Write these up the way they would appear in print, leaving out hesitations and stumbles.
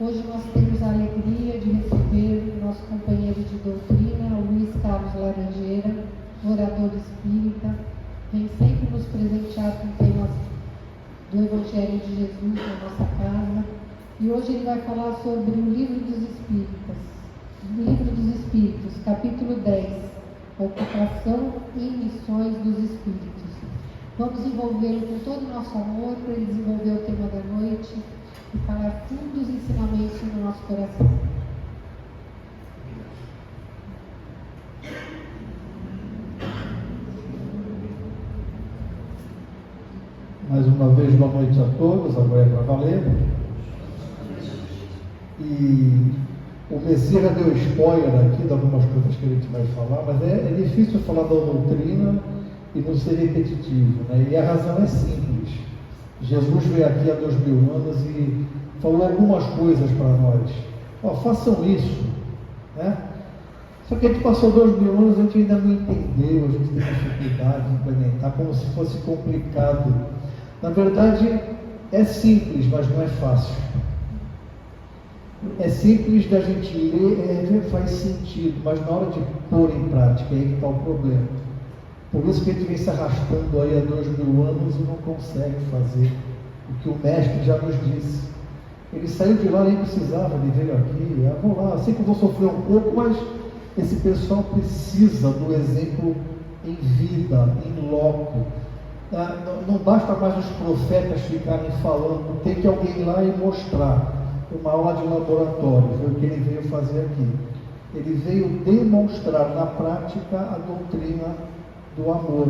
Hoje nós temos a alegria de receber o nosso companheiro de doutrina, o Luiz Carlos Laranjeira, orador espírita, vem sempre nos presentear com temas do Evangelho de Jesus na nossa casa. E hoje ele vai falar sobre o Livro dos Espíritos, capítulo 10, Ocupação e Missões dos Espíritos. Vamos envolvê-lo com todo o nosso amor para ele desenvolver o tema da noite e falar fundos ensinamentos no nosso coração. Mais uma vez, boa noite a todos, agora é para valer. E o Messias já deu spoiler aqui de algumas coisas que a gente vai falar, mas é difícil falar da doutrina e não ser repetitivo, né? E a razão é simples. Jesus veio aqui há 2000 anos e falou algumas coisas para nós. Façam isso, né? Só que a gente passou 2000 anos e a gente ainda não entendeu, a gente tem dificuldade de implementar, como se fosse complicado. Na verdade, é simples, mas não é fácil. É simples da gente ler, faz sentido, mas na hora de pôr em prática, é aí que está o problema. Por isso que a gente vem se arrastando aí há 2000 anos e não consegue fazer o que o mestre já nos disse. Ele saiu de lá, nem precisava, ele veio aqui, vou lá, sei que eu vou sofrer um pouco, mas esse pessoal precisa do exemplo em vida, em loco. Não basta mais os profetas ficarem falando, tem que alguém ir lá e mostrar. Uma aula de laboratório, foi o que ele veio fazer aqui. Ele veio demonstrar na prática a doutrina do amor,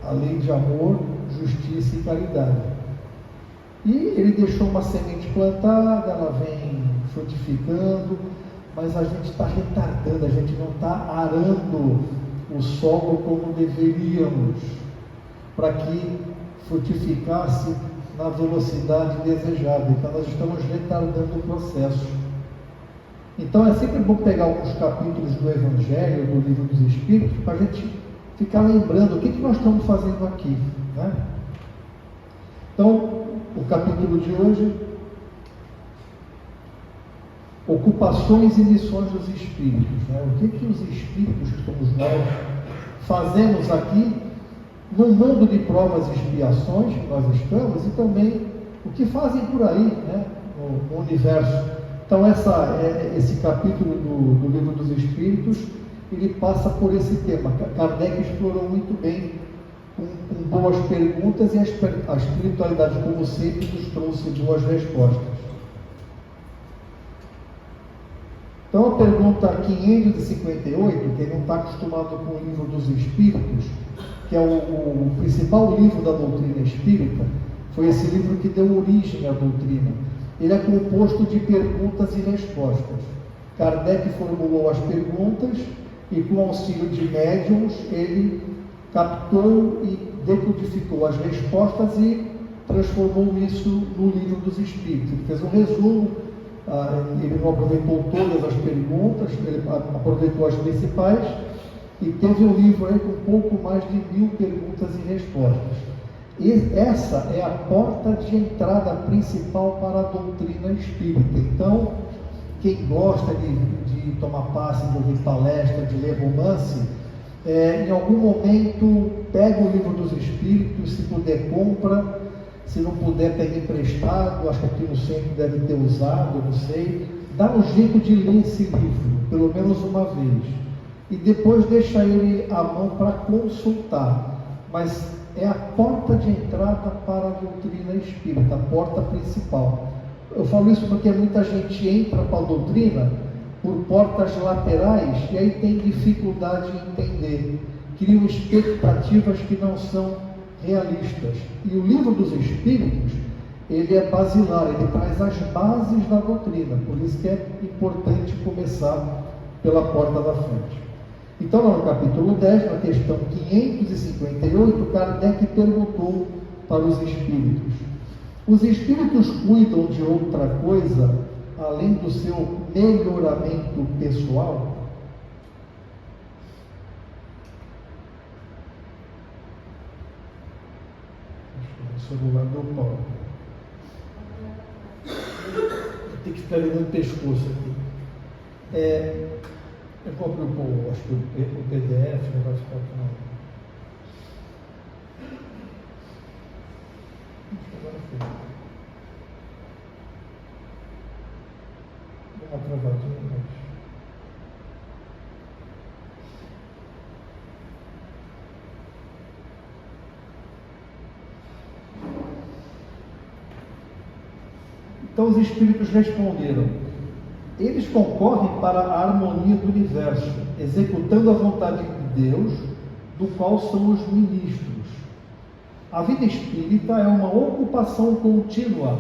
a lei de amor, justiça e caridade. E ele deixou uma semente plantada, ela vem frutificando, mas a gente está retardando, a gente não está arando o solo como deveríamos, para que frutificasse na velocidade desejada. Então nós estamos retardando o processo. Então é sempre bom pegar alguns capítulos do Evangelho, do Livro dos Espíritos, para a gente ficar lembrando o que nós estamos fazendo aqui, né? Então, o capítulo de hoje, Ocupações e Missões dos Espíritos, né? O que os Espíritos, que somos nós, fazemos aqui no mundo de provas e expiações que nós estamos, e também o que fazem por aí, né, no universo. Então esse capítulo do Livro dos Espíritos, ele passa por esse tema. Kardec explorou muito bem, com boas perguntas, e a espiritualidade, como sempre, nos trouxe boas respostas. Então a pergunta 558, quem não está acostumado com o Livro dos Espíritos, que é o principal livro da doutrina espírita, foi esse livro que deu origem à doutrina. Ele é composto de perguntas e respostas. Kardec formulou as perguntas e, com auxílio de médiuns, ele captou e decodificou as respostas e transformou isso no Livro dos Espíritos. Ele fez um resumo, ele não aproveitou todas as perguntas, ele aproveitou as principais, e teve um livro aí com pouco mais de 1000 perguntas e respostas. E essa é a porta de entrada principal para a doutrina espírita. Então, quem gosta de tomar passe, de ouvir palestra, de ler romance, em algum momento pega o Livro dos Espíritos, se puder compra, se não puder pega emprestado, acho que aqui no centro deve ter usado, não sei. Dá um jeito de ler esse livro, pelo menos uma vez. E depois deixa ele à mão para consultar. Mas é a porta de entrada para a doutrina espírita, a porta principal. Eu falo isso porque muita gente entra para a doutrina por portas laterais e aí tem dificuldade em entender. Criam expectativas que não são realistas. E o Livro dos Espíritos, ele é basilar, ele traz as bases da doutrina. Por isso que é importante começar pela porta da frente. Então, lá no capítulo 10, na questão 558, Kardec perguntou para os espíritos: os espíritos cuidam de outra coisa além do seu melhoramento pessoal? Acho que o celular do Paulo. Tem que ficar ligando o pescoço aqui. Eu comprei acho que o PDF, não vai ficar aqui não. Agora foi. Deu uma travadinha, mas... Então os espíritos responderam: eles concorrem para a harmonia do universo, executando a vontade de Deus, do qual são os ministros. A vida espírita é uma ocupação contínua,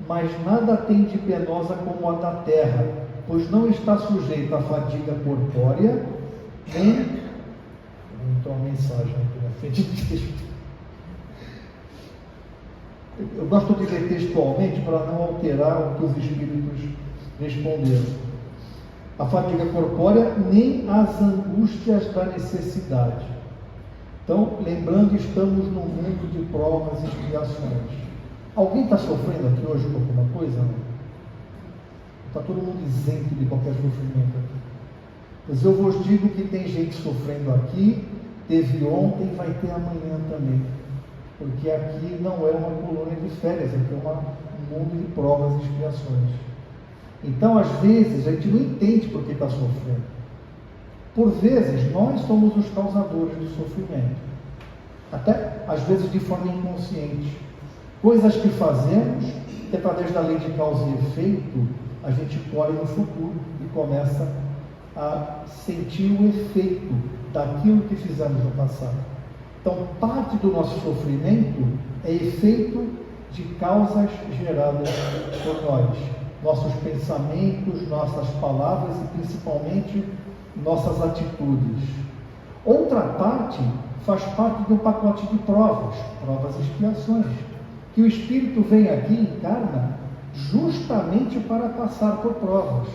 mas nada tem de penosa como a da terra, pois não está sujeita à fadiga corpórea, nem... Então a mensagem aqui na frente do texto. Eu gosto de ler textualmente para não alterar o que os espíritos responderam. A fadiga corpórea, nem as angústias da necessidade. Então, lembrando, estamos num mundo de provas e expiações. Alguém está sofrendo aqui hoje por alguma coisa? Não? Está todo mundo isento de qualquer sofrimento aqui. Mas eu vos digo que tem gente sofrendo aqui, teve ontem e vai ter amanhã também. Porque aqui não é uma colônia de férias, aqui é um mundo de provas e expiações. Então, às vezes, a gente não entende por que está sofrendo. Por vezes, nós somos os causadores do sofrimento. Até, às vezes, de forma inconsciente. Coisas que fazemos, que através da lei de causa e efeito, a gente colhe no futuro e começa a sentir o efeito daquilo que fizemos no passado. Então, parte do nosso sofrimento é efeito de causas geradas por nós. Nossos pensamentos, nossas palavras e principalmente nossas atitudes. Outra parte faz parte de um pacote de provas e expiações, que o Espírito vem aqui e encarna justamente para passar por provas.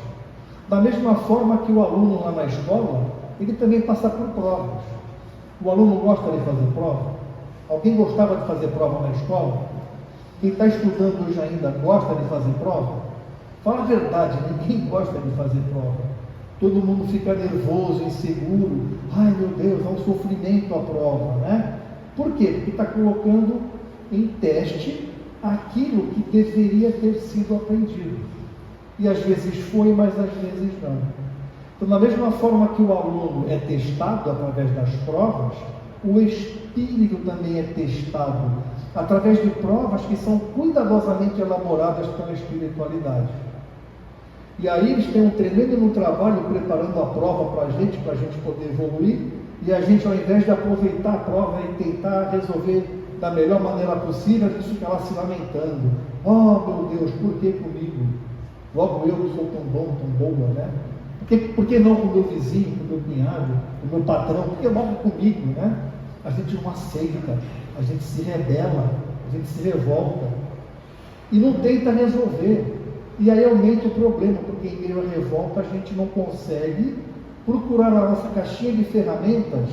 Da mesma forma que o aluno lá na escola, ele também passa por provas. O aluno gosta de fazer prova? Alguém gostava de fazer prova na escola? Quem está estudando hoje ainda gosta de fazer prova? Fala a verdade, ninguém gosta de fazer prova. Todo mundo fica nervoso, inseguro. Ai meu Deus, é um sofrimento a prova, né? Por quê? Porque está colocando em teste aquilo que deveria ter sido aprendido. E às vezes foi, mas às vezes não. Então, da mesma forma que o aluno é testado através das provas, o espírito também é testado através de provas que são cuidadosamente elaboradas pela espiritualidade. E aí eles têm um tremendo trabalho preparando a prova para a gente poder evoluir, e a gente, ao invés de aproveitar a prova e tentar resolver da melhor maneira possível, a gente fica lá se lamentando. Oh meu Deus, por que comigo? Logo eu que sou tão bom, tão boa, né? Por que não com o meu vizinho, com o meu cunhado, com o meu patrão? Por que logo comigo, né? A gente não aceita, a gente se rebela, a gente se revolta e não tenta resolver. E aí aumenta o problema, porque em meio à revolta a gente não consegue procurar na nossa caixinha de ferramentas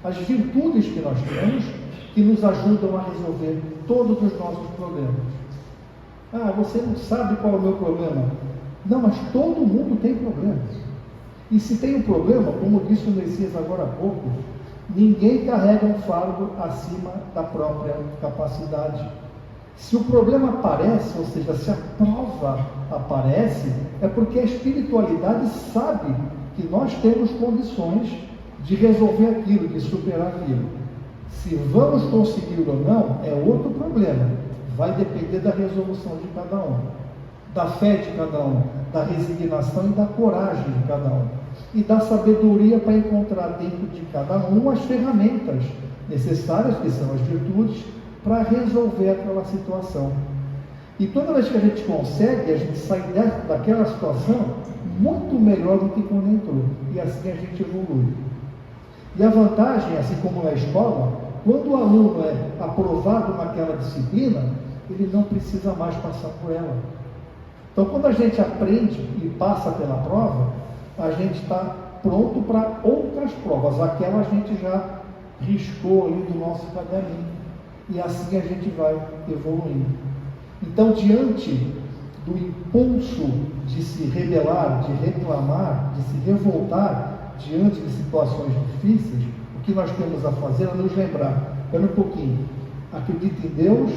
as virtudes que nós temos, que nos ajudam a resolver todos os nossos problemas. Ah, você não sabe qual é o meu problema. Não, mas todo mundo tem problemas. E se tem um problema, como disse o Messias agora há pouco, ninguém carrega um fardo acima da própria capacidade. Se o problema aparece, ou seja, se a prova aparece, é porque a espiritualidade sabe que nós temos condições de resolver aquilo, de superar aquilo. Se vamos conseguir ou não, é outro problema. Vai depender da resolução de cada um, da fé de cada um, da resignação e da coragem de cada um, e da sabedoria para encontrar dentro de cada um as ferramentas necessárias, que são as virtudes, para resolver aquela situação. E toda vez que a gente consegue, a gente sai daquela situação muito melhor do que quando entrou, e assim a gente evolui. E a vantagem, assim como na escola, quando o aluno é aprovado naquela disciplina, ele não precisa mais passar por ela. Então, quando a gente aprende e passa pela prova, a gente está pronto para outras provas. Aquela a gente já riscou ali do nosso caderninho. E assim a gente vai evoluindo. Então, diante do impulso de se rebelar, de reclamar, de se revoltar diante de situações difíceis, o que nós temos a fazer é nos lembrar, espera um pouquinho, acredito em Deus,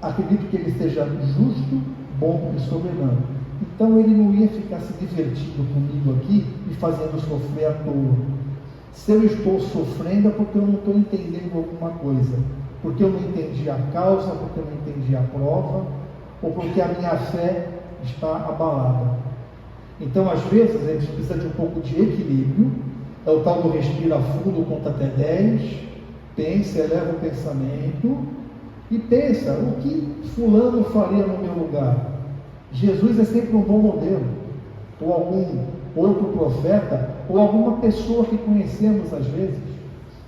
acredito que Ele seja justo, bom e soberano. Então Ele não ia ficar se divertindo comigo aqui e fazendo sofrer à toa. Se eu estou sofrendo é porque eu não estou entendendo alguma coisa, porque eu não entendi a causa, porque eu não entendi a prova, ou porque a minha fé está abalada. Então, às vezes, a gente precisa de um pouco de equilíbrio. É o tal do respira fundo, conta até 10, pensa, eleva o pensamento e pensa, o que fulano faria no meu lugar? Jesus é sempre um bom modelo, ou algum outro profeta, ou alguma pessoa que conhecemos às vezes.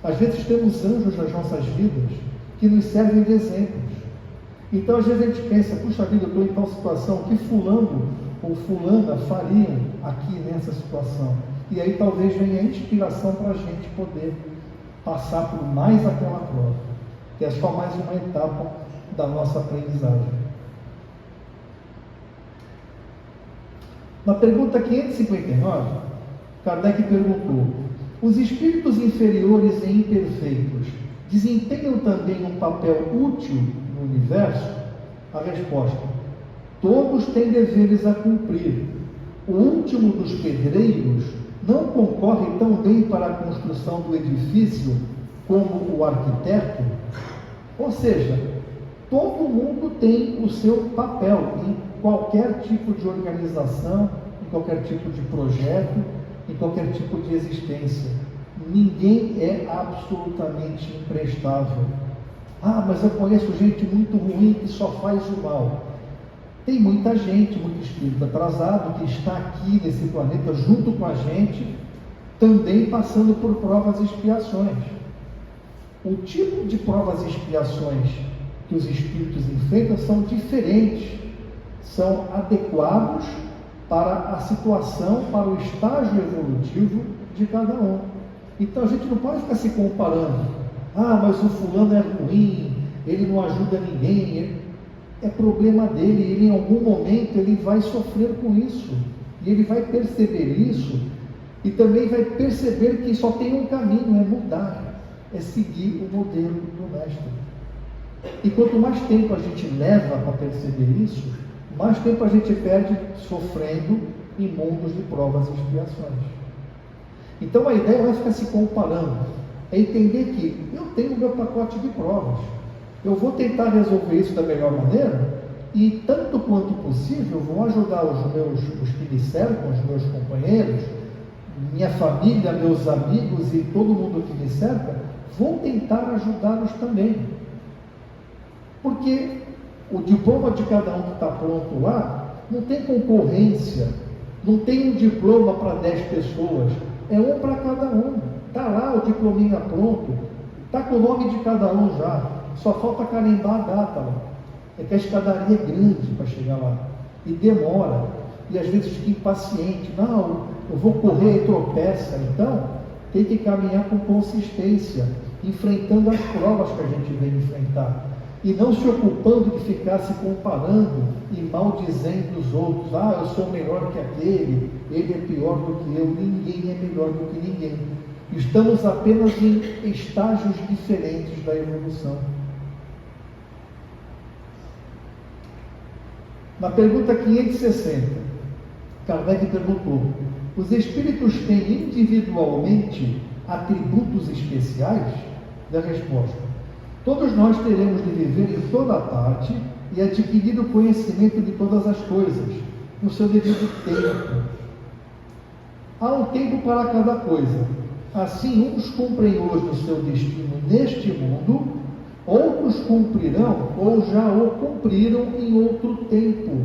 Às vezes temos anjos nas nossas vidas que nos servem de exemplos. Então, às vezes a gente pensa, puxa vida, eu estou em tal situação, o que fulano ou fulana fariam aqui nessa situação? E aí talvez venha a inspiração para a gente poder passar por mais aquela prova, que é só mais uma etapa da nossa aprendizagem. Na pergunta 559, Kardec perguntou: os espíritos inferiores e imperfeitos desempenham também um papel útil no universo? A resposta: todos têm deveres a cumprir. O último dos pedreiros não concorre tão bem para a construção do edifício como o arquiteto? Ou seja, todo mundo tem o seu papel em qualquer tipo de organização, em qualquer tipo de projeto, em qualquer tipo de existência. Ninguém é absolutamente imprestável. Ah, mas eu conheço gente muito ruim que só faz o mal. Tem muita gente, muito espírito atrasado, que está aqui nesse planeta junto com a gente, também passando por provas e expiações. O tipo de provas e expiações que os espíritos enfrentam são diferentes, são adequados para a situação, para o estágio evolutivo de cada um. Então a gente não pode ficar se comparando. Ah, mas o fulano é ruim, ele não ajuda ninguém. É problema dele, ele em algum momento ele vai sofrer com isso, e ele vai perceber isso, e também vai perceber que só tem um caminho, é mudar, é seguir o modelo do Mestre. E quanto mais tempo a gente leva para perceber isso, mais tempo a gente perde sofrendo em mundos de provas e expiações. Então a ideia não é ficar se comparando, é entender que eu tenho o meu pacote de provas. Eu vou tentar resolver isso da melhor maneira e, tanto quanto possível, vou ajudar os que me cercam, os meus companheiros, minha família, meus amigos e todo mundo que me cerca, vou tentar ajudá-los também. Porque o diploma de cada um que está pronto lá, não tem concorrência, não tem um diploma para 10 pessoas, é um para cada um. Está lá o diplominha pronto, está com o nome de cada um já. Só falta carimbar a data lá. É que a escadaria é grande para chegar lá. E demora. E às vezes fica impaciente. Não, eu vou correr e tropeça. Então, tem que caminhar com consistência, enfrentando as provas que a gente vem enfrentar. E não se ocupando de ficar se comparando e maldizendo os outros. Ah, eu sou melhor que aquele, ele é pior do que eu. Ninguém é melhor do que ninguém. Estamos apenas em estágios diferentes da evolução. Na pergunta 560, Kardec perguntou: os espíritos têm individualmente atributos especiais? Da resposta: todos nós teremos de viver em toda parte e adquirir o conhecimento de todas as coisas, no seu devido tempo. Há um tempo para cada coisa. Assim, uns cumprem hoje o seu destino neste mundo, outros cumprirão ou já o cumpriram em outro tempo,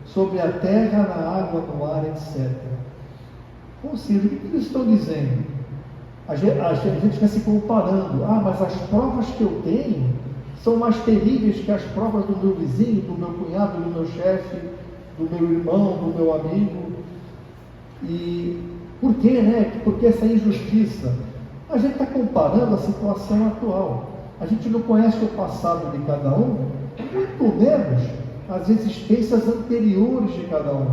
sobre a terra, na água, no ar, etc. Ou seja, o que eles estão dizendo? A gente fica se comparando. Ah, mas as provas que eu tenho são mais terríveis que as provas do meu vizinho, do meu cunhado, do meu chefe, do meu irmão, do meu amigo. E por quê, né? Por que essa injustiça? A gente está comparando a situação atual. A gente não conhece o passado de cada um, muito menos às vezes, experiências anteriores de cada um.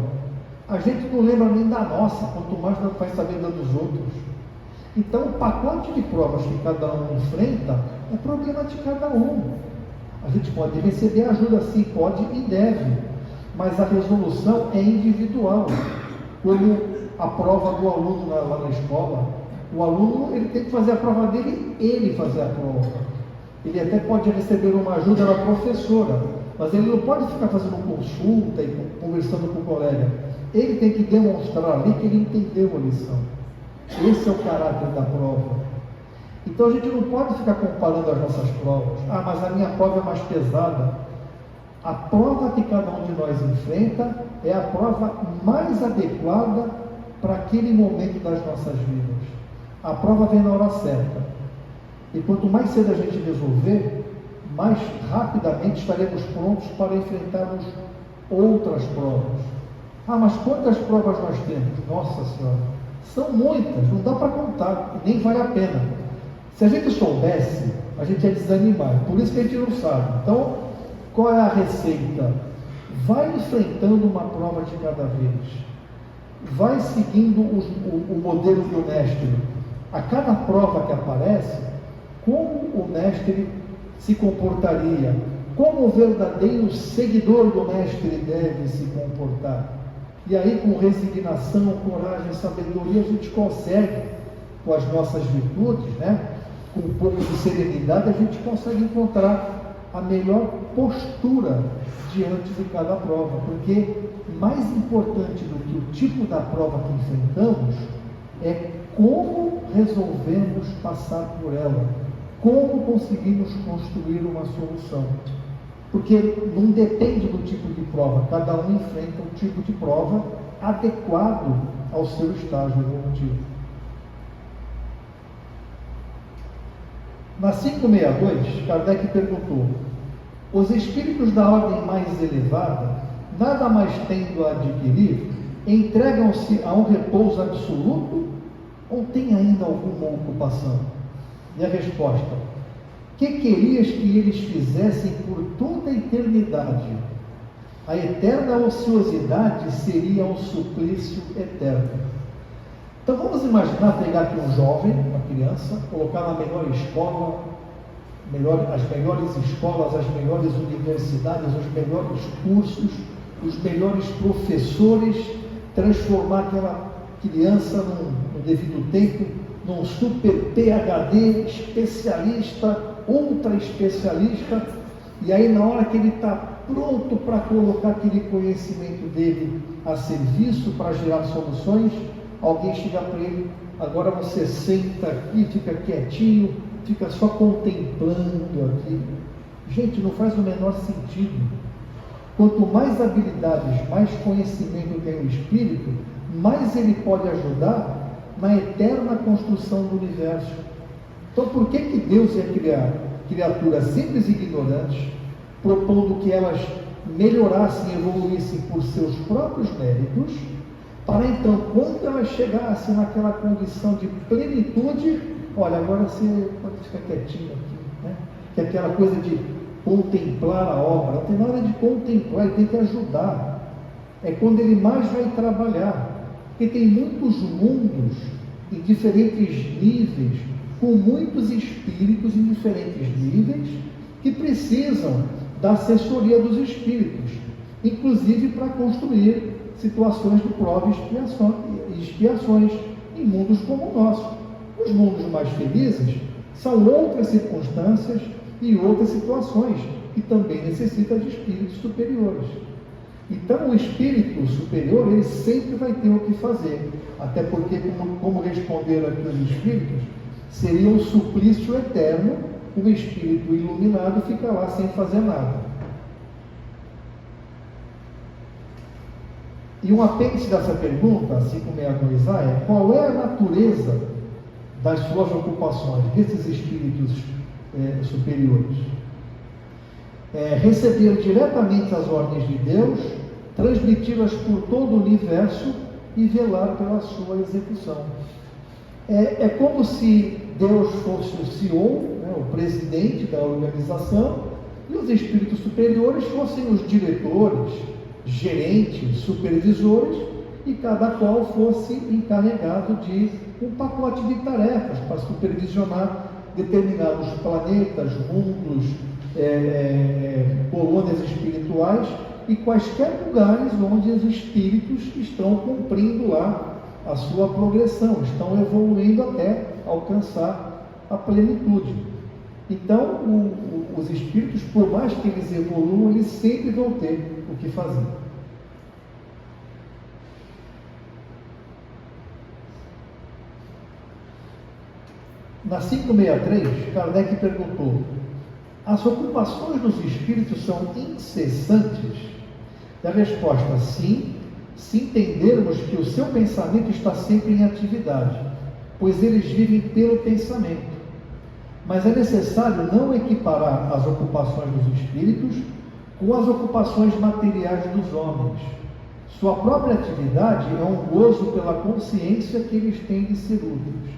A gente não lembra nem da nossa, quanto mais não vai saber da dos outros. Então, o pacote de provas que cada um enfrenta é problema de cada um. A gente pode receber ajuda, sim, pode e deve, mas a resolução é individual. Quando a prova do aluno lá na escola, o aluno ele tem que fazer a prova dele, ele fazer a prova. Ele até pode receber uma ajuda da professora, mas ele não pode ficar fazendo consulta e conversando com o colega. Ele tem que demonstrar ali que ele entendeu a lição. Esse é o caráter da prova. Então a gente não pode ficar comparando as nossas provas. Ah, mas a minha prova é mais pesada. A prova que cada um de nós enfrenta é a prova mais adequada para aquele momento das nossas vidas. A prova vem na hora certa. E quanto mais cedo a gente resolver, mais rapidamente estaremos prontos para enfrentarmos outras provas. Ah, mas quantas provas nós temos? Nossa Senhora! São muitas, não dá para contar, nem vale a pena. Se a gente soubesse, a gente ia desanimar, por isso que a gente não sabe. Então, qual é a receita? Vai enfrentando uma prova de cada vez. Vai seguindo o modelo do mestre. A cada prova que aparece, como o mestre se comportaria, como o verdadeiro seguidor do mestre deve se comportar. E aí, com resignação, coragem, sabedoria, a gente consegue, com as nossas virtudes, com um pouco de serenidade, a gente consegue encontrar a melhor postura diante de cada prova, porque mais importante do que o tipo da prova que enfrentamos é como resolvemos passar por ela, como conseguimos construir uma solução. Porque não depende do tipo de prova, cada um enfrenta um tipo de prova adequado ao seu estágio evolutivo. Na 562, Kardec perguntou: os espíritos da ordem mais elevada, nada mais tendo a adquirir, entregam-se a um repouso absoluto ou têm ainda alguma ocupação? E a resposta: que querias que eles fizessem por toda a eternidade? A eterna ociosidade seria um suplício eterno. Então vamos imaginar pegar aqui um jovem, uma criança, colocar na melhor escola, as melhores escolas, as melhores universidades, os melhores cursos, os melhores professores, transformar aquela criança no devido tempo num super PhD, especialista, ultra especialista, e aí na hora que ele está pronto para colocar aquele conhecimento dele a serviço para gerar soluções, alguém chega para ele: agora você senta aqui, fica quietinho, fica só contemplando aqui. Gente, não faz o menor sentido. Quanto mais habilidades, mais conhecimento tem o espírito, mais ele pode ajudar na eterna construção do universo. Então, por que Deus ia criar criaturas simples e ignorantes, propondo que elas melhorassem e evoluíssem por seus próprios méritos, para então, quando elas chegassem naquela condição de plenitude, olha, agora você pode ficar quietinho aqui, que é aquela coisa de contemplar a obra. Não tem nada de contemplar, ele tem que ajudar. É quando ele mais vai trabalhar. Porque tem muitos mundos em diferentes níveis, com muitos espíritos em diferentes níveis, que precisam da assessoria dos espíritos, inclusive para construir situações de prova e expiações em mundos como o nosso. Os mundos mais felizes são outras circunstâncias e outras situações que também necessitam de espíritos superiores. Então, o espírito superior, ele sempre vai ter o que fazer, até porque, como responderam aqui os espíritos, seria um suplício eterno, um espírito iluminado fica lá sem fazer nada. E um apêndice dessa pergunta, 562A, é: qual é a natureza das suas ocupações, desses espíritos superiores? Receber diretamente as ordens de Deus, transmiti-las por todo o universo e velar pela sua execução. É como se Deus fosse o CEO, o presidente da organização, e os espíritos superiores fossem os diretores, gerentes, supervisores, e cada qual fosse encarregado de um pacote de tarefas para supervisionar determinados planetas, mundos, colônias espirituais e quaisquer lugares onde os espíritos estão cumprindo lá a sua progressão, estão evoluindo até alcançar a plenitude. Então, os espíritos, por mais que eles evoluam, eles sempre vão ter o que fazer. Na 563, Kardec perguntou: as ocupações dos espíritos são incessantes? E a resposta: sim, se entendermos que o seu pensamento está sempre em atividade, pois eles vivem pelo pensamento. Mas é necessário não equiparar as ocupações dos espíritos com as ocupações materiais dos homens. Sua própria atividade é um gozo pela consciência que eles têm de ser úteis.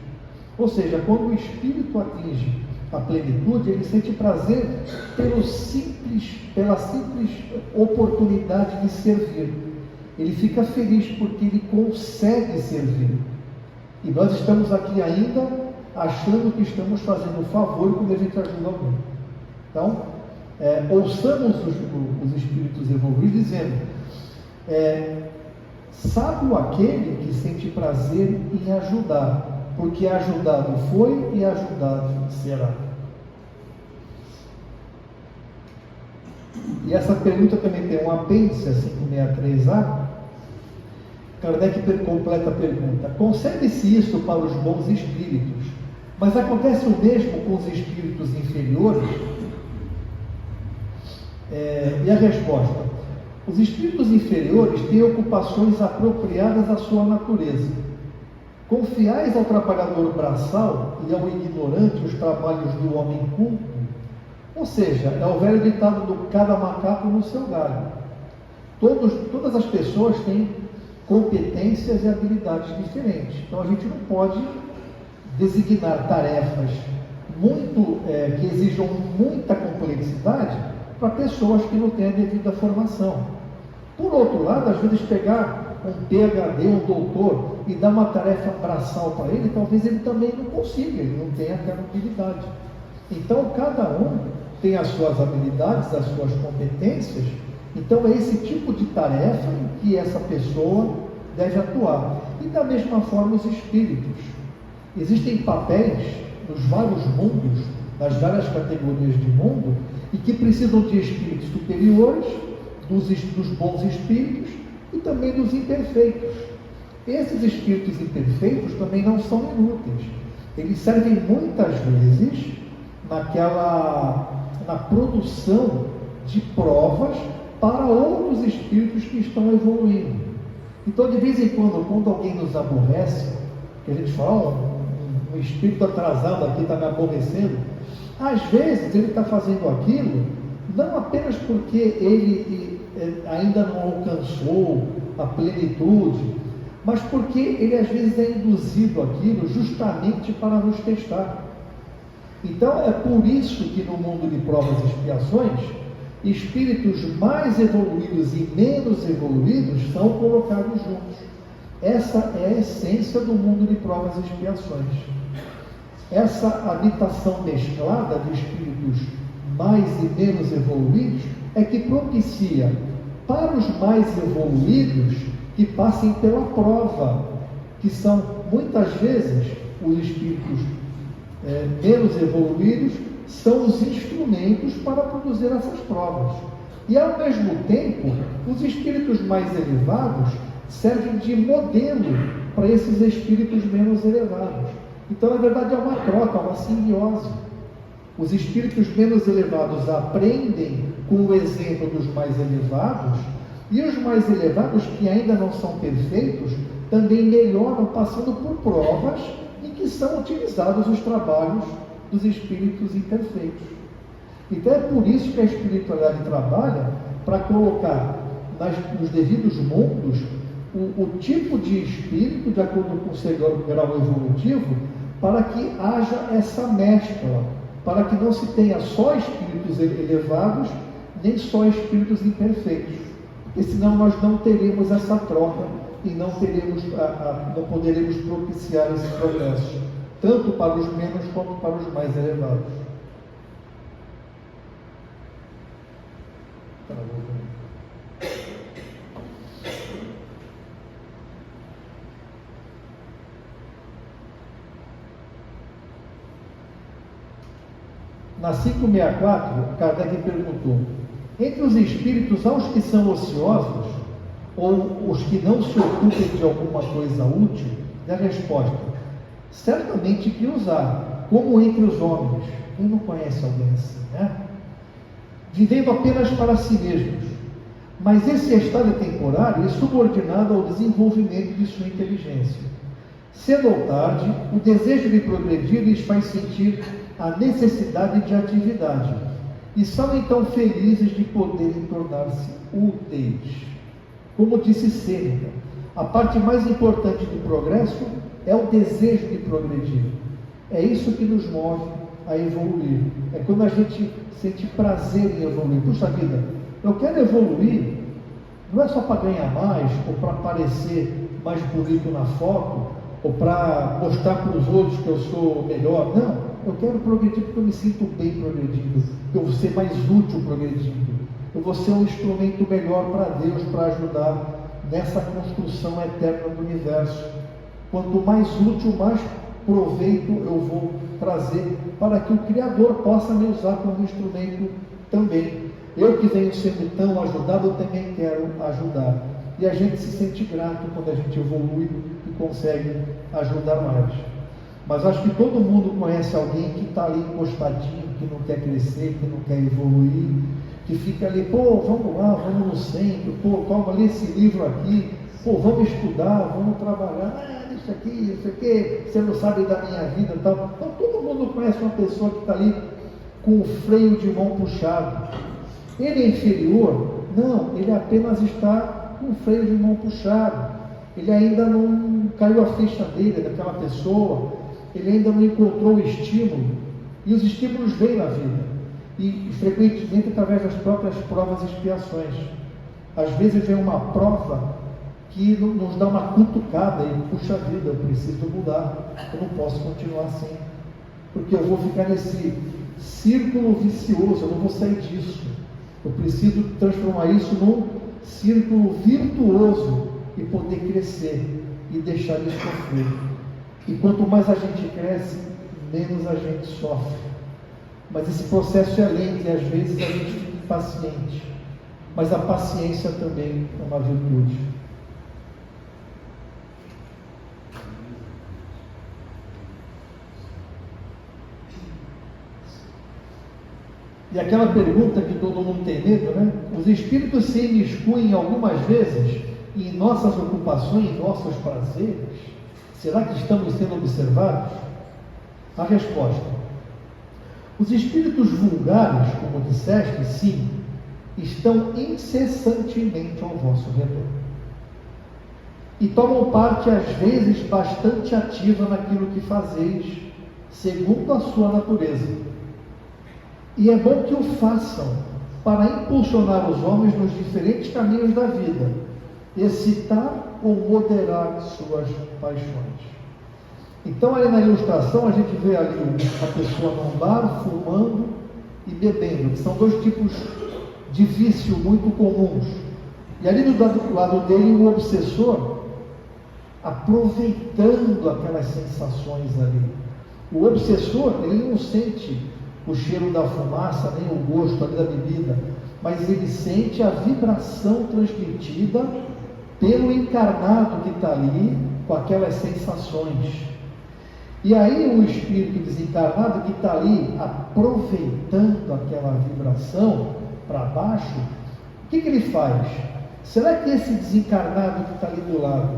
Ou seja, quando o espírito atinge a plenitude, ele sente prazer pela simples oportunidade de servir. Ele fica feliz porque ele consegue servir. E nós estamos aqui ainda achando que estamos fazendo um favor quando a gente ajuda alguém. Então, ouçamos os espíritos evoluídos dizendo: sábio aquele que sente prazer em ajudar, porque ajudado foi e ajudado será. E essa pergunta também tem um apêndice, 563A. Kardec completa a pergunta: concede-se isso para os bons espíritos, mas acontece o mesmo com os espíritos inferiores? E a resposta: os espíritos inferiores têm ocupações apropriadas à sua natureza. Confiais ao trabalhador braçal e ao ignorante os trabalhos do homem culto. Ou seja, é o velho ditado do cada macaco no seu galho. Todas as pessoas têm competências e habilidades diferentes. Então a gente não pode designar tarefas que exijam muita complexidade para pessoas que não têm a devida formação. Por outro lado, às vezes pegar um PhD, um doutor, e dar uma tarefa braçal para ele, talvez ele também não consiga, ele não tenha aquela habilidade. Então, cada um tem as suas habilidades, as suas competências. Então, é esse tipo de tarefa em que essa pessoa deve atuar. E da mesma forma, os espíritos. Existem papéis nos vários mundos, nas várias categorias de mundo, e que precisam de espíritos superiores, dos bons espíritos e também dos imperfeitos. Esses espíritos imperfeitos também não são inúteis. Eles servem muitas vezes na produção de provas para outros espíritos que estão evoluindo. Então, de vez em quando alguém nos aborrece, que a gente fala: um espírito atrasado aqui está me aborrecendo, às vezes ele está fazendo aquilo não apenas porque ele ainda não alcançou a plenitude, mas porque ele às vezes é induzido aquilo justamente para nos testar. Então é por isso que no mundo de provas e expiações, espíritos mais evoluídos e menos evoluídos são colocados juntos. Essa é a essência do mundo de provas e expiações. Essa habitação mesclada de espíritos mais e menos evoluídos é que propicia para os mais evoluídos que passem pela prova, que são muitas vezes os espíritos menos evoluídos, são os instrumentos para produzir essas provas. E ao mesmo tempo, os espíritos mais elevados servem de modelo para esses espíritos menos elevados. Então, na verdade, é uma troca, uma simbiose. Os espíritos menos elevados aprendem com o exemplo dos mais elevados, e os mais elevados, que ainda não são perfeitos, também melhoram passando por provas em que são utilizados os trabalhos dos espíritos imperfeitos. Então é por isso que a espiritualidade trabalha para colocar nos devidos mundos o tipo de espírito de acordo com o seu grau evolutivo, para que haja essa mescla para que não se tenha só espíritos elevados, nem só espíritos imperfeitos, porque senão nós não teremos essa troca e não poderemos propiciar esse progresso, tanto para os menos quanto para os mais elevados. Na 564, Kardec perguntou: entre os espíritos, há os que são ociosos ou os que não se ocupem de alguma coisa útil? E a resposta: certamente que os há, como entre os homens. Quem não conhece alguém assim, né? Vivendo apenas para si mesmos. Mas esse estado é temporário e subordinado ao desenvolvimento de sua inteligência. Cedo ou tarde, o desejo de progredir lhes faz sentir a necessidade de atividade, e são então felizes de poderem tornar-se úteis. Como disse Sêneca, a parte mais importante do progresso é o desejo de progredir. É isso que nos move a evoluir. É quando a gente sente prazer em evoluir. Puxa vida, eu quero evoluir, não é só para ganhar mais, ou para parecer mais bonito na foto, ou para mostrar para os outros que eu sou melhor. Não, eu quero progredir porque eu me sinto bem progredindo, eu vou ser mais útil progredindo, eu vou ser um instrumento melhor para Deus, para ajudar nessa construção eterna do universo. Quanto mais útil, mais proveito eu vou trazer para que o Criador possa me usar como instrumento também. Eu que venho sendo tão ajudado, eu também quero ajudar. E a gente se sente grato quando a gente evolui e consegue ajudar mais. Mas acho que todo mundo conhece alguém que está ali encostadinho, que não quer crescer, que não quer evoluir, que fica ali, pô, vamos lá, vamos no centro, pô, toma ali esse livro aqui, pô, vamos estudar, vamos trabalhar, isso aqui, você não sabe da minha vida e tal. Então todo mundo conhece uma pessoa que está ali com o freio de mão puxado. Ele é inferior? Não, ele apenas está com o freio de mão puxado. Ele ainda não caiu a ficha dele, daquela pessoa, ele ainda não encontrou o estímulo, e os estímulos vêm na vida, e frequentemente através das próprias provas e expiações. Às vezes vem uma prova que nos dá uma cutucada e puxa a vida, eu preciso mudar, eu não posso continuar assim, porque eu vou ficar nesse círculo vicioso, eu não vou sair disso, eu preciso transformar isso num círculo virtuoso e poder crescer e deixar de sofrer. E quanto mais a gente cresce, menos a gente sofre. Mas esse processo é lento e às vezes a gente fica impaciente. Mas a paciência também é uma virtude. E aquela pergunta que todo mundo tem medo, né? Os espíritos se imiscuem algumas vezes em nossas ocupações, em nossos prazeres? Será que estamos sendo observados? A resposta: os espíritos vulgares, como disseste, sim, estão incessantemente ao vosso redor. E tomam parte, às vezes, bastante ativa naquilo que fazeis, segundo a sua natureza. E é bom que o façam, para impulsionar os homens nos diferentes caminhos da vida, excitar ou moderar suas paixões. Então, ali na ilustração, a gente vê ali a pessoa num bar, fumando e bebendo, que são dois tipos de vício muito comuns. E ali do lado dele, o obsessor, aproveitando aquelas sensações ali. O obsessor, ele não sente o cheiro da fumaça, nem o gosto ali da bebida, mas ele sente a vibração transmitida pelo encarnado que está ali, com aquelas sensações. E aí o espírito desencarnado que está ali, aproveitando aquela vibração para baixo, o que ele faz? Será que esse desencarnado que está ali do lado,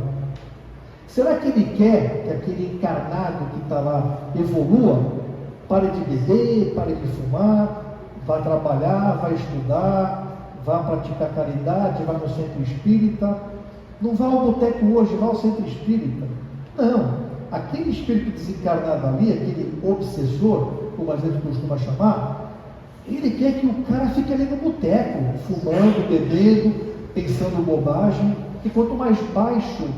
será que ele quer que aquele encarnado que está lá evolua? Pare de beber, pare de fumar, vá trabalhar, vá estudar, vá praticar caridade, vá no centro espírita. Não vá ao boteco hoje, vá ao centro espírita. Não, aquele espírito desencarnado ali, aquele obsessor, como a gente costuma chamar, ele quer que o cara fique ali no boteco, fumando, bebendo, pensando bobagem, e quanto mais baixo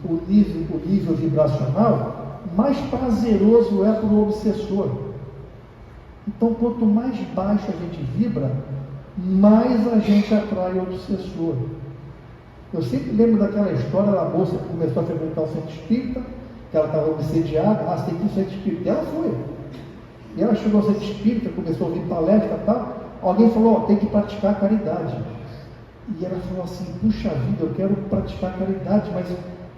o nível vibracional, mais prazeroso é para o obsessor. Então, quanto mais baixo a gente vibra, mais a gente atrai o obsessor. Eu sempre lembro daquela história da moça que começou a frequentar o centro espírita, que ela estava obsediada, você tem que ir ao centro espírita. E ela foi. E ela chegou ao centro espírita, começou a ouvir palestra e tal. Alguém falou, tem que praticar a caridade. E ela falou assim, puxa vida, eu quero praticar a caridade, mas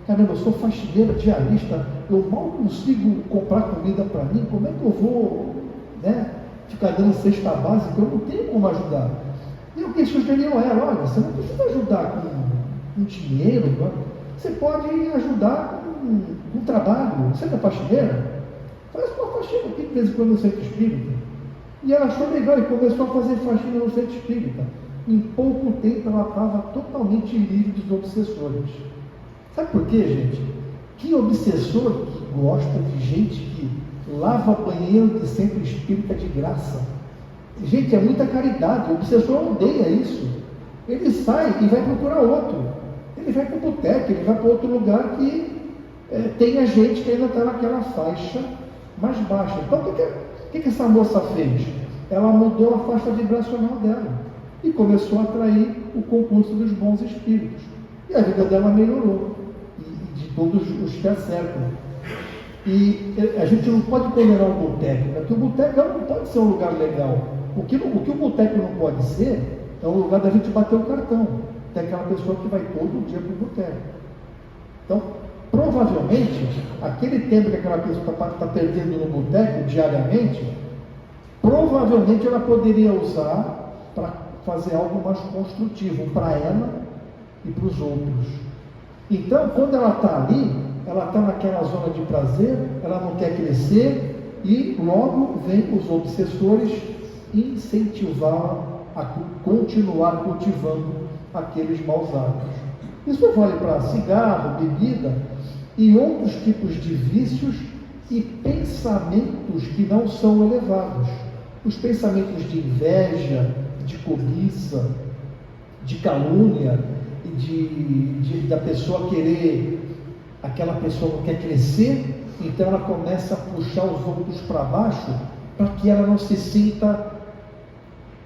caramba, eu sou faxineira, diarista, eu mal consigo comprar comida para mim, como é que eu vou, né, ficar dando cesta básica? Eu não tenho como ajudar. E o que sugeriu ela, olha, você não precisa ajudar com dinheiro, não? Você pode ajudar com trabalho. Você é faxineira? Faz uma faxina aqui de vez em quando no centro espírita. E ela achou legal e começou a fazer faxina no centro espírita. Em pouco tempo ela estava totalmente livre dos obsessores. Sabe por quê, gente? Que obsessor que gosta de gente que lava banheiro de centro espírita de graça? Gente, é muita caridade. O obsessor odeia isso. Ele sai e vai procurar outro. Ele vai para o boteco, ele vai para outro lugar que tenha gente que ainda está naquela faixa mais baixa. Então, o que essa moça fez? Ela mudou a faixa vibracional dela e começou a atrair o concurso dos bons espíritos. E a vida dela melhorou, e de todos os que a cercam. E a gente não pode condenar o boteco, né? Porque o boteco não pode ser um lugar legal. O que o boteco não pode ser é um lugar da gente bater o cartão. Tem aquela pessoa que vai todo dia para o boteco. Então, provavelmente, aquele tempo que aquela pessoa está perdendo no boteco diariamente, provavelmente ela poderia usar para fazer algo mais construtivo para ela e para os outros. Então, quando ela está ali, ela está naquela zona de prazer, ela não quer crescer e logo vem os obsessores incentivá-la a continuar cultivando aqueles maus hábitos. Isso vale para cigarro, bebida e outros tipos de vícios e pensamentos que não são elevados. Os pensamentos de inveja, de cobiça, de calúnia, da pessoa querer, aquela pessoa não quer crescer, então ela começa a puxar os outros para baixo, para que ela não se sinta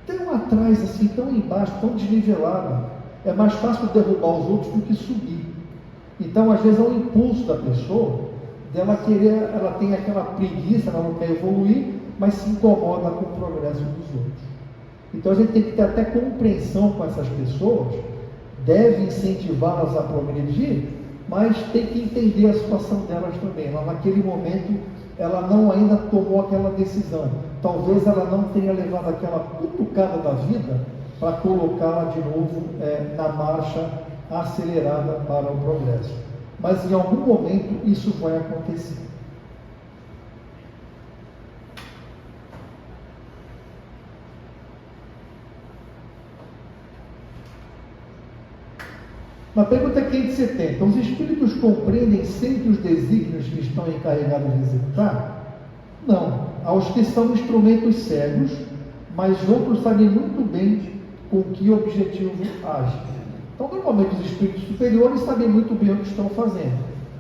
tão atrás assim, tão embaixo, tão desnivelada. É mais fácil derrubar os outros do que subir. Então, às vezes, é um impulso da pessoa, dela querer, ela tem aquela preguiça, ela não quer evoluir, mas se incomoda com o progresso dos outros. Então, a gente tem que ter até compreensão com essas pessoas, deve incentivá-las a progredir, mas tem que entender a situação delas também. Ela, naquele momento, ela não ainda tomou aquela decisão. Talvez ela não tenha levado aquela cutucada da vida para colocá-la de novo na marcha acelerada para o progresso. Mas em algum momento isso vai acontecer. Na pergunta 570, os espíritos compreendem sempre os desígnios que estão encarregados de executar? Não. Aos que são instrumentos cegos, mas outros sabem muito bem com que objetivo agem. Então, normalmente, os espíritos superiores sabem muito bem o que estão fazendo.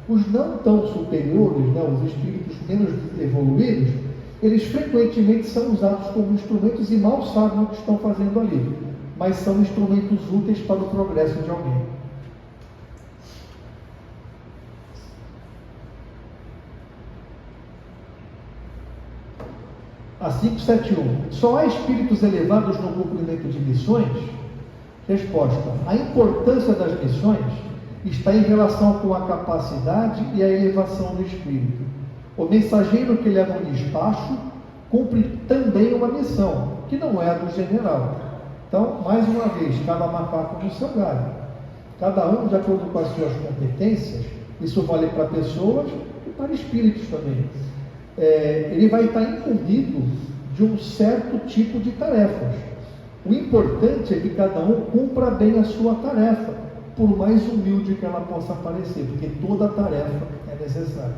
Os não tão superiores, né, os espíritos menos evoluídos, eles frequentemente são usados como instrumentos e mal sabem o que estão fazendo ali, mas são instrumentos úteis para o progresso de alguém. A 571. Só há espíritos elevados no cumprimento de missões? Resposta. A importância das missões está em relação com a capacidade e a elevação do espírito. O mensageiro que leva um despacho cumpre também uma missão, que não é a do general. Então, mais uma vez, cada macaco no seu galho. Cada um, de acordo com as suas competências, isso vale para pessoas e para espíritos também. Ele vai estar incumbido de um certo tipo de tarefas. O importante é que cada um cumpra bem a sua tarefa, por mais humilde que ela possa parecer, porque toda tarefa é necessária.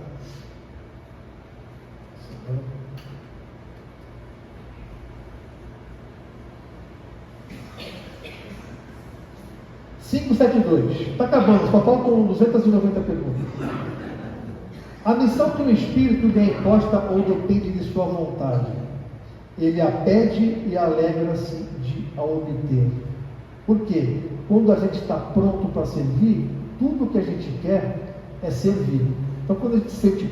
572. Está acabando, só faltam 290 perguntas. A missão que o Espírito lhe é imposta ou depende de sua vontade? Ele a pede e alegra-se de a obter. Por quê? Quando a gente está pronto para servir, tudo que a gente quer é servir. Então, quando a gente se sente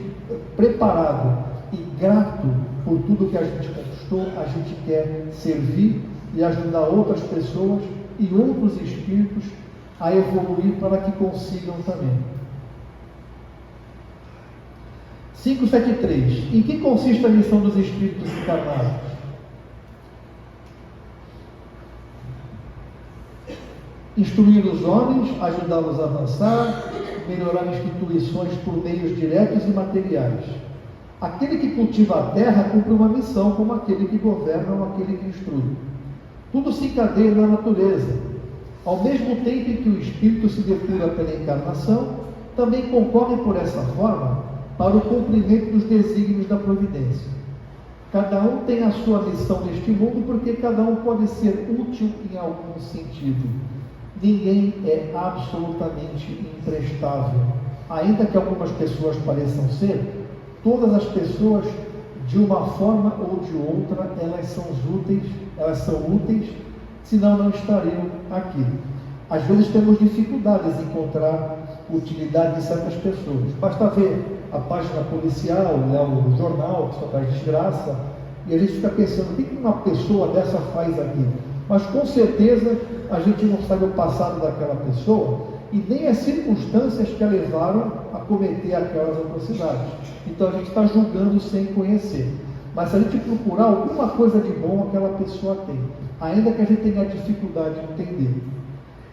preparado e grato por tudo que a gente conquistou, a gente quer servir e ajudar outras pessoas e outros espíritos a evoluir para que consigam também. 573. Em que consiste a missão dos espíritos encarnados? Instruir os homens, ajudá-los a avançar, melhorar instituições por meios diretos e materiais. Aquele que cultiva a terra cumpre uma missão, como aquele que governa ou aquele que instrui. Tudo se encadeia na natureza. Ao mesmo tempo em que o espírito se depura pela encarnação, também concorre por essa forma para o cumprimento dos desígnios da providência. Cada um tem a sua missão neste mundo, porque cada um pode ser útil em algum sentido. Ninguém é absolutamente imprestável. Ainda que algumas pessoas pareçam ser, todas as pessoas, de uma forma ou de outra, elas são úteis, senão não estariam aqui. Às vezes temos dificuldades em encontrar utilidade de certas pessoas. Basta ver a página policial, o jornal, que só traz desgraça, e a gente fica pensando, o que uma pessoa dessa faz aqui? Mas com certeza a gente não sabe o passado daquela pessoa e nem as circunstâncias que a levaram a cometer aquelas atrocidades. Então a gente está julgando sem conhecer. Mas se a gente procurar alguma coisa de bom, aquela pessoa tem, ainda que a gente tenha dificuldade de entender.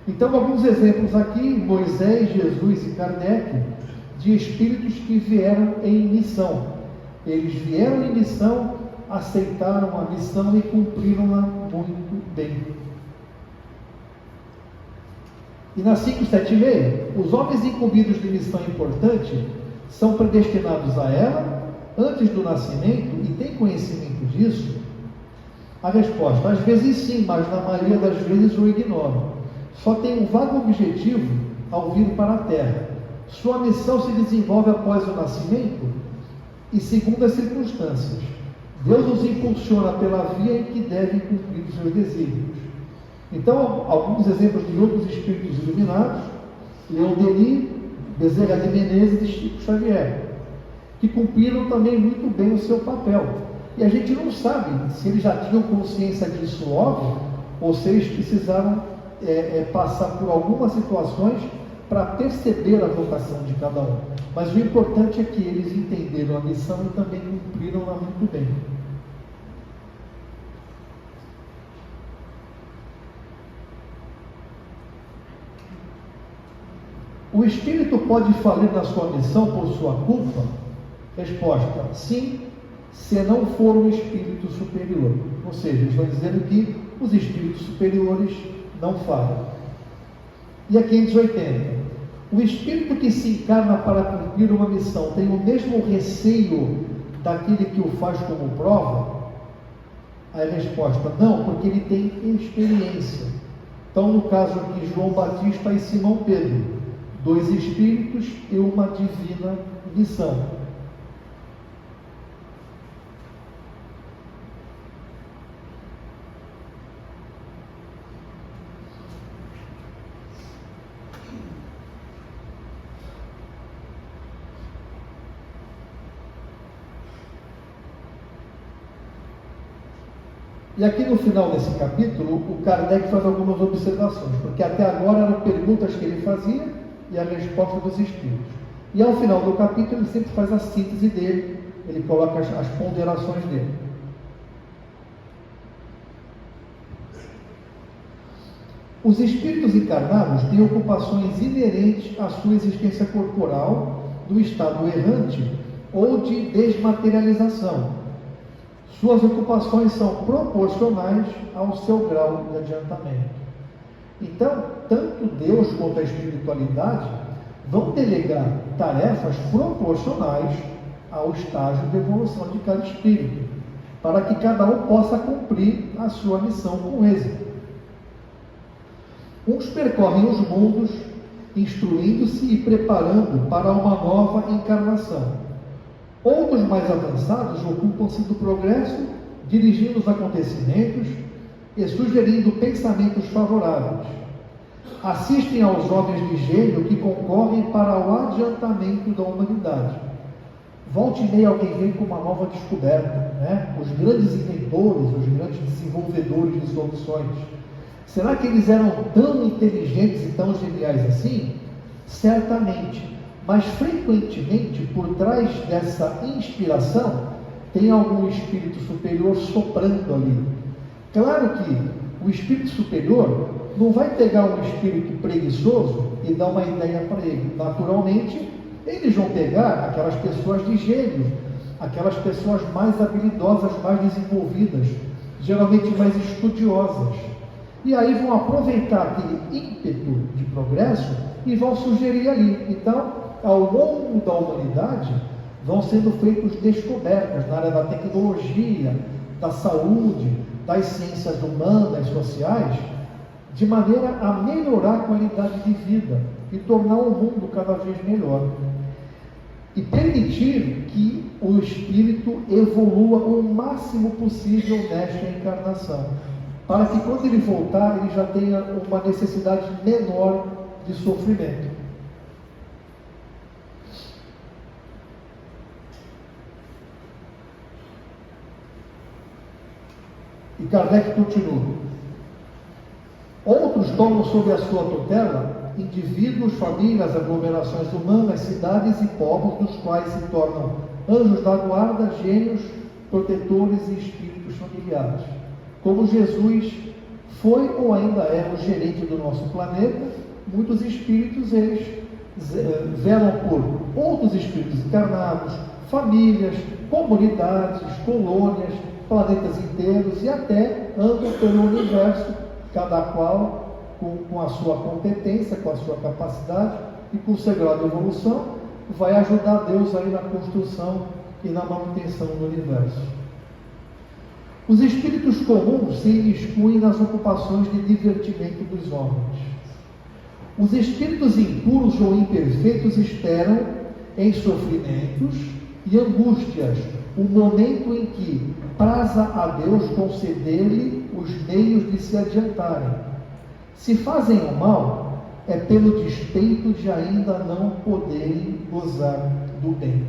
Então, alguns exemplos aqui: Moisés, Jesus e Kardec, de espíritos que vieram em missão. Eles vieram em missão, aceitaram a missão e cumpriram-na muito bem. E na 576, os homens incumbidos de missão importante são predestinados a ela antes do nascimento e têm conhecimento disso? A resposta: às vezes sim, mas na maioria das vezes o ignoram. Só tem um vago objetivo ao vir para a Terra. Sua missão se desenvolve após o nascimento e segundo as circunstâncias. Deus os impulsiona pela via em que devem cumprir os seus desígnios. Então, alguns exemplos de outros espíritos iluminados: Leon Denis, Bezerra de Menezes e Chico Xavier, que cumpriram também muito bem o seu papel. E a gente não sabe se eles já tinham consciência disso, óbvio, ou se eles precisaram passar por algumas situações para perceber a vocação de cada um. Mas o importante é que eles entenderam a missão e também cumpriram-la muito bem. O espírito pode falir na sua missão por sua culpa? Resposta: sim, se não for um espírito superior. Ou seja, eles estão dizendo que os espíritos superiores não falham. E a 580. O espírito que se encarna para cumprir uma missão tem o mesmo receio daquele que o faz como prova? A resposta: não, porque ele tem experiência. Então, no caso aqui, João Batista e Simão Pedro, dois espíritos e uma divina missão. E aqui no final desse capítulo, o Kardec faz algumas observações, porque até agora eram perguntas que ele fazia e a resposta dos espíritos. E ao final do capítulo, ele sempre faz a síntese dele, ele coloca as ponderações dele. Os espíritos encarnados têm ocupações inerentes à sua existência corporal, do estado errante ou de desmaterialização. Suas ocupações são proporcionais ao seu grau de adiantamento. Então, tanto Deus quanto a espiritualidade vão delegar tarefas proporcionais ao estágio de evolução de cada espírito, para que cada um possa cumprir a sua missão com êxito. Uns percorrem os mundos, instruindo-se e preparando para uma nova encarnação. Outros mais avançados ocupam-se do progresso, dirigindo os acontecimentos e sugerindo pensamentos favoráveis. Assistem aos homens de gênio que concorrem para o adiantamento da humanidade. Volte e meia alguém vem com uma nova descoberta, né? Os grandes inventores, os grandes desenvolvedores de soluções. Será que eles eram tão inteligentes e tão geniais assim? Certamente. Mas frequentemente, por trás dessa inspiração, tem algum espírito superior soprando ali. Claro que o espírito superior não vai pegar um espírito preguiçoso e dar uma ideia para ele. Naturalmente, eles vão pegar aquelas pessoas de gênio, aquelas pessoas mais habilidosas, mais desenvolvidas, geralmente mais estudiosas. E aí vão aproveitar aquele ímpeto de progresso e vão sugerir ali. Então, ao longo da humanidade, vão sendo feitas descobertas na área da tecnologia, da saúde, das ciências humanas, sociais, de maneira a melhorar a qualidade de vida e tornar o mundo cada vez melhor. E permitir que o espírito evolua o máximo possível nesta encarnação, para que quando ele voltar, ele já tenha uma necessidade menor de sofrimento. E Kardec continua. Outros tomam sob a sua tutela indivíduos, famílias, aglomerações humanas, cidades e povos, dos quais se tornam anjos da guarda, gênios, protetores e espíritos familiares. Como Jesus foi ou ainda é o gerente do nosso planeta, muitos espíritos eles velam por outros espíritos encarnados, famílias, comunidades, colônias, planetas inteiros e até andam pelo universo, cada qual com a sua competência, com a sua capacidade e com o seu grau de evolução, vai ajudar Deus aí na construção e na manutenção do universo. Os espíritos comuns se imiscuem nas ocupações de divertimento dos homens. Os espíritos impuros ou imperfeitos esperam em sofrimentos e angústias o momento em que praza a Deus conceder-lhe os meios de se adiantarem. Se fazem o mal, é pelo despeito de ainda não poderem gozar do bem.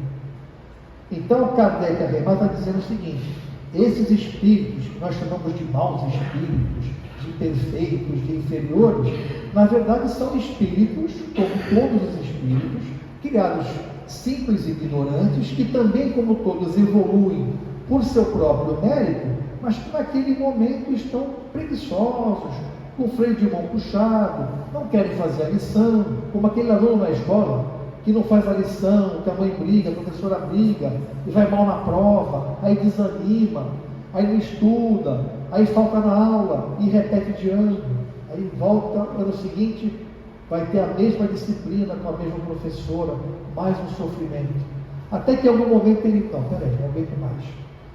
Então, Kardec arremata dizendo o seguinte: esses espíritos, que nós chamamos de maus espíritos, de imperfeitos, de inferiores, na verdade são espíritos, como todos os espíritos, criados simples e ignorantes, que também, como todos, evoluem por seu próprio mérito, mas que naquele momento estão preguiçosos, com o freio de mão puxado, não querem fazer a lição, como aquele aluno na escola que não faz a lição, que a mãe briga, a professora briga, e vai mal na prova, aí desanima, aí não estuda, aí falta na aula e repete de ano, aí volta ano seguinte, vai ter a mesma disciplina com a mesma professora, mais um sofrimento, até que em algum momento ele, não, peraí, não aguento mais,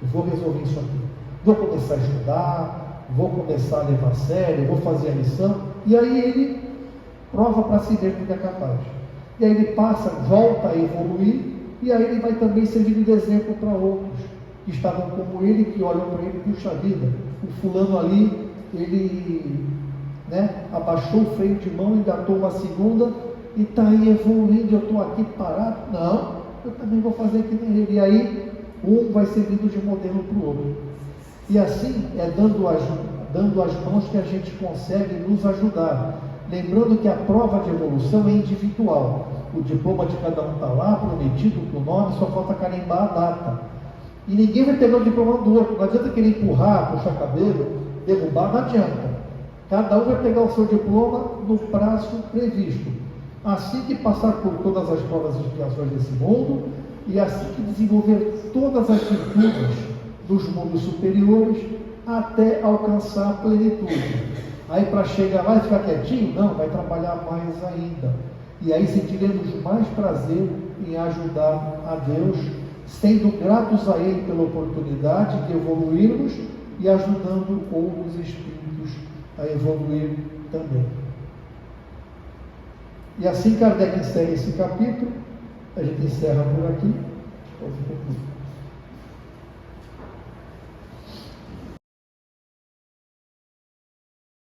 eu vou resolver isso aqui, vou começar a estudar, vou começar a levar a sério, vou fazer a lição, e aí ele prova para si mesmo que é capaz. E aí ele passa, volta a evoluir, e aí ele vai também servindo de exemplo para outros, que estavam como ele, que olham para ele, puxa vida, o fulano ali, ele abaixou o freio de mão, engatou uma segunda, e está aí evoluindo, eu estou aqui parado, não, eu também vou fazer que nem ele, e aí um vai servindo de modelo para o outro. E assim é dando as mãos que a gente consegue nos ajudar. Lembrando que a prova de evolução é individual. O diploma de cada um está lá, prometido com o nome, só falta carimbar a data. E ninguém vai pegar o diploma do outro. Não adianta querer empurrar, puxar cabelo, derrubar, não adianta. Cada um vai pegar o seu diploma no prazo previsto. Assim que passar por todas as provas e expiações desse mundo, e assim que desenvolver todas as virtudes dos mundos superiores, até alcançar a plenitude. Aí para chegar lá e ficar quietinho? Não, vai trabalhar mais ainda. E aí sentiremos mais prazer em ajudar a Deus, sendo gratos a Ele pela oportunidade de evoluirmos e ajudando outros espíritos a evoluir também. E assim Kardec encerra esse capítulo, a gente encerra por aqui. Pode concluir.